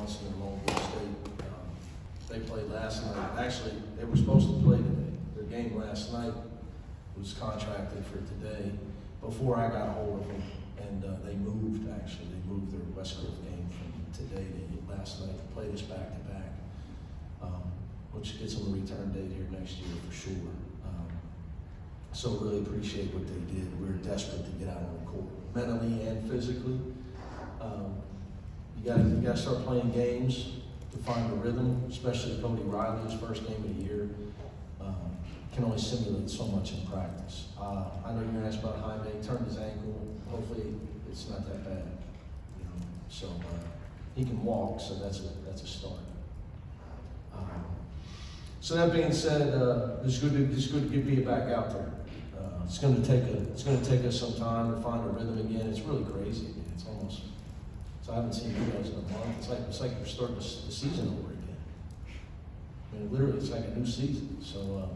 Johnson and Long Beach State. They played last night. Actually, they were supposed to play today. Their game last night was contracted for today before I got a hold of them. And they moved, actually. They moved their West Cliff game from today to last night. They played us back-to-back, which gets them a return date here next year for sure. So really appreciate what they did. We were desperate to get out on the court, mentally and physically. You got to start playing games to find a rhythm, especially Cody Riley, his first game of the year. Can only simulate so much in practice. I know you're going to ask about Jaime. Turned his ankle. Hopefully it's not that bad. You know, so he can walk, so that's a start. So that being said, it's good to be back out there. It's going to take us some time to find a rhythm again. It's really crazy. It's almost. So I haven't seen you guys in a month. It's like we're starting the season over again. I mean, literally, it's like a new season. So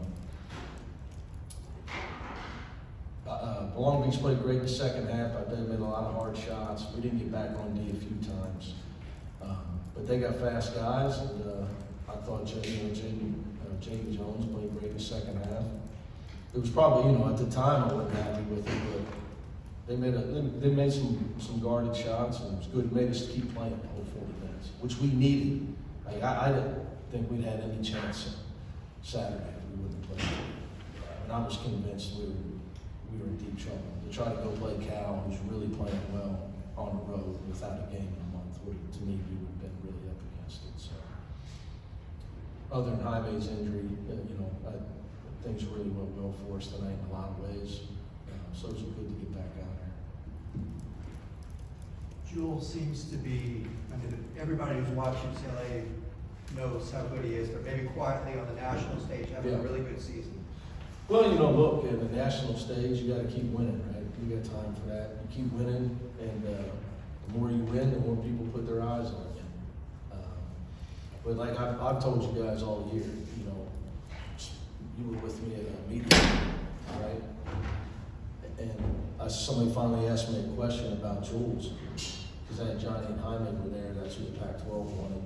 Long Beach played great in the second half. I bet they made a lot of hard shots. We didn't get back on D a few times, but they got fast guys, and I thought Jamie Jones played great in the second half. It was probably, at the time I wasn't happy with it, but they made some guarded shots, and it was good. It made us keep playing the whole 40 minutes, which we needed. I didn't think we'd had any chance Saturday if we wouldn't play. And I was convinced we were in deep trouble. To try to go play Cal, who's really playing well on the road without a game in a month, to me, we would have been really up against it. So, other than Jaime's injury, things really went well for us tonight in a lot of ways. So it was good to get back out here. Jules seems to be, everybody who's watched UCLA knows how good he is, but maybe quietly on the national stage having a really good season. Well, look, at the national stage, you got to keep winning, right? You got time for that. You keep winning, and the more you win, the more people put their eyes on you. But like I've told you guys all year, you were with me at a meeting, right? And somebody finally asked me a question about Jules, because I had Johnny and Jaime were there. That's who the Pac-12 wanted,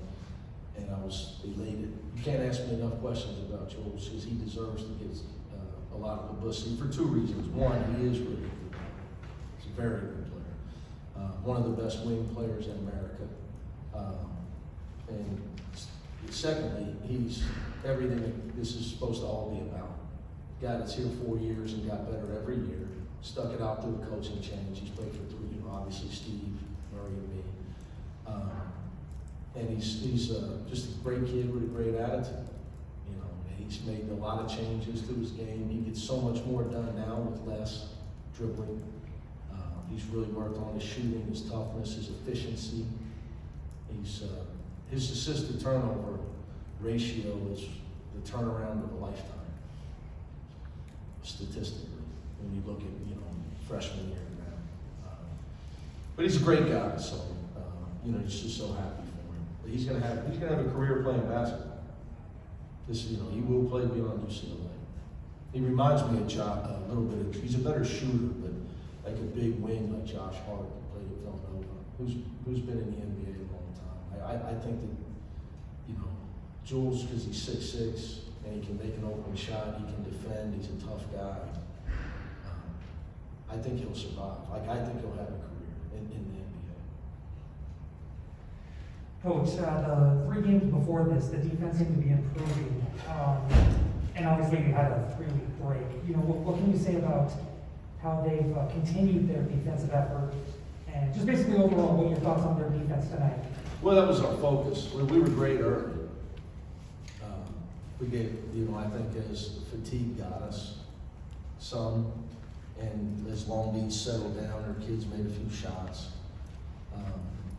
and I was elated. You can't ask me enough questions about Jules, because he deserves to get a lot of publicity for two reasons. One, he is really good. He's a very good player. One of the best wing players in America. And secondly, he's everything that this is supposed to all be about. A guy that's here 4 years and got better every year, stuck it out through the coaching change. He's played for 3, obviously Steve, Murray, and me. And he's just a great kid with a great attitude. He's made a lot of changes to his game. He gets so much more done now with less dribbling. He's really worked on his shooting, his toughness, his efficiency. His assist to turnover ratio is the turnaround of a lifetime, statistically, when you look at freshman year now. But he's a great guy, so just so happy for him. But he's gonna have a career playing basketball. He will play beyond UCLA. He reminds me of Josh a little bit. He's a better shooter, but like a big wing like Josh Hart, who played at Villanova, who's been in the NBA a long time. I think that Jules, because he's 6'6", and he can make an open shot, he can defend. He's a tough guy. I think he'll survive. I think he'll have a career in the NBA. Coach, the 3 games before this, the defense seemed to be improving, and obviously you had a 3-week break. What can you say about how they've continued their defensive effort, and just basically overall, what your thoughts on their defense tonight? Well, that was our focus. We were great early. We gave, I think as fatigue got us some, and as Long Beach settled down, our kids made a few shots.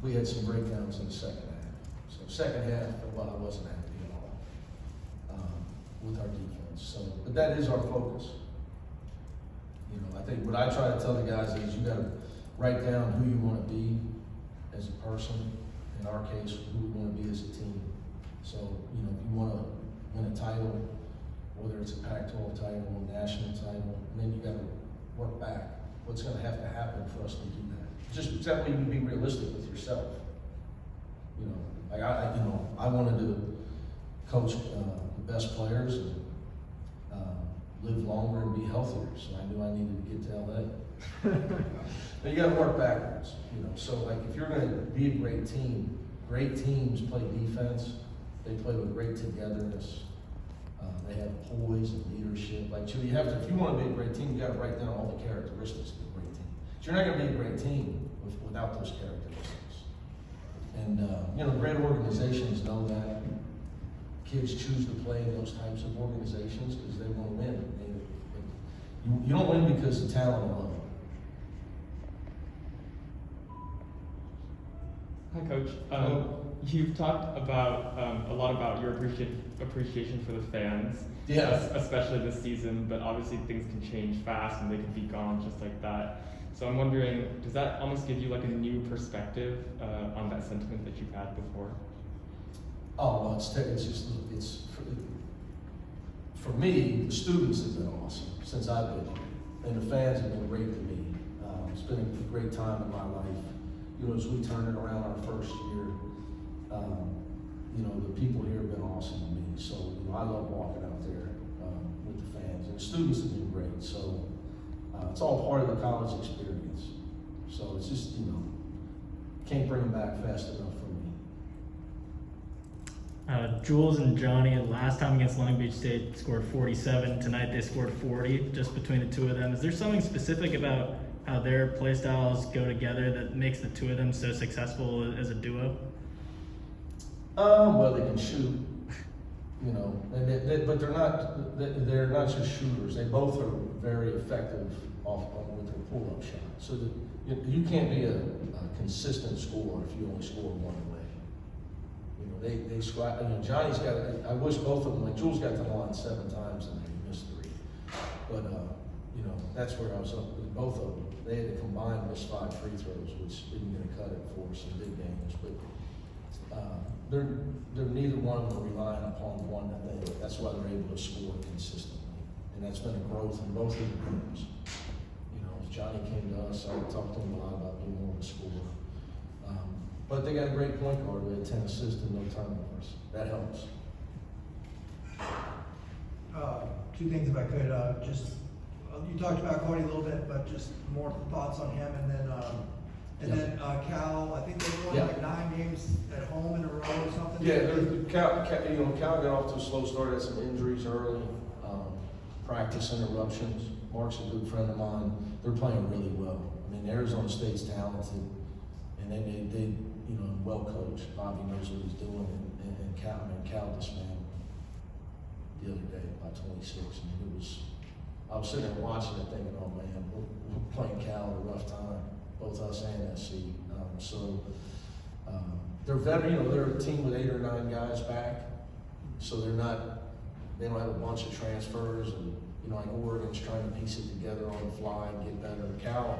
We had some breakdowns in the second half. So second half, I wasn't happy at all with our defense. So, but that is our focus. I think what I try to tell the guys is you got to write down who you want to be as a person. In our case, who we want to be as a team. So, if you want to win a title, whether it's a Pac-12 title, a national title, and then you got to work back. What's going to happen for us to do that? Just that way you can be realistic with yourself. Like I wanted to coach the best players and live longer and be healthier. So I knew I needed to get to LA. But you got to work backwards, So like if you're going to be a great team, great teams play defense. They play with great togetherness. They have poise and leadership. Like you have to, if you want to be a great team, you got to write down all the characteristics of a great team. So you're not going to be a great team without those characteristics. And great organizations know that. Kids choose to play in those types of organizations because they want to win. You don't win because of talent alone. Hi, Coach. You've talked about a lot about your appreciation for the fans, especially this season. But obviously, things can change fast, and they can be gone just like that. So I'm wondering, does that almost give you like a new perspective on that sentiment that you've had before? Oh, no, it's for me, the students have been awesome since I've been here, and the fans have been great to me. It's been a great time in my life. As we turn it around our first year, the people here have been awesome to me. So, I love walking out there with the fans, and the students have been great. So, it's all part of the college experience. So it's just, can't bring them back fast enough for me. Jules and Johnny, last time against Long Beach State, scored 47. Tonight they scored 40, just between the two of them. Is there something specific about how their play styles go together that makes the two of them so successful as a duo? Well, they can shoot, but they're not just shooters. They both are very effective with their pull-up shot. So that you can't be a consistent scorer if you only score one way. They squat. Johnny's got. I wish both of them. Like Jules got to the line 7 times and they missed 3. But that's where I was up with both of them. They had to combine miss 5 free throws, which isn't going to cut it for some big games. But they're neither one of them relying upon one thing. That's why they're able to score consistently, and that's been a growth in both of the games. As Johnny came to us, I talked to him a lot about being more of a scorer. But they got a great point guard. We had 10 assists and no turnovers. That helps. 2 things if I could, you talked about Cody a little bit, but just more thoughts on him, and then Cal. I think they won like 9 games at home in a row or something. Yeah, Cal got off to a slow start. Had some injuries early, practice interruptions. Mark's a good friend of mine. They're playing really well. I mean, Arizona State's talented, and they well coached. Bobby knows what he's doing, and Cal dismantled the other day by 26. And I was sitting there watching it thinking, oh man, we're playing Cal at a rough time, both us and SC. They're veteran, they're a team with 8 or 9 guys back, so they don't have a bunch of transfers, and like Oregon's trying to piece it together on the fly and get better. Cal,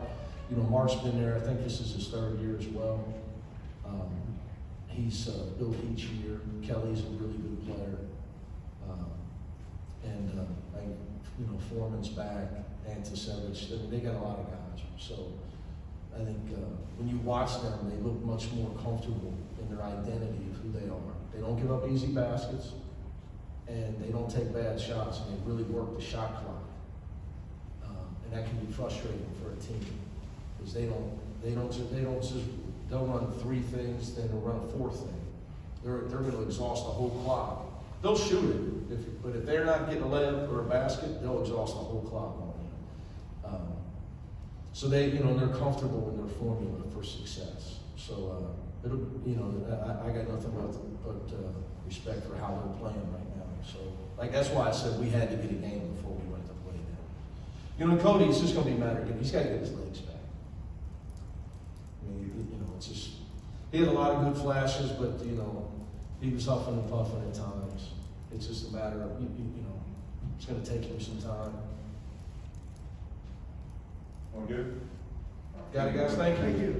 Mark's been there. I think this is his 3rd year as well. He's built each year. Kelly's a really good player, Foreman's back, Antisevich. I mean, they got a lot of guys. So I think when you watch them, they look much more comfortable in their identity of who they are. They don't give up easy baskets, and they don't take bad shots, and they really work the shot clock. And that can be frustrating for a team because they'll run 3 things, then they'll run a 4th thing. They're going to exhaust the whole clock. They'll shoot it, but if they're not getting a layup or a basket, they'll exhaust the whole clock on you. So they're comfortable in their formula for success. So I got nothing but respect for how they're playing right now. So that's why I said we had to get a game before we went to play them. Cody, it's just going to be a matter of he's got to get his legs back. I mean, it's just he had a lot of good flashes, but he was huffing and puffing at times. It's just a matter of it's going to take him some time. All good? Got it, guys. Thank you. Thank you.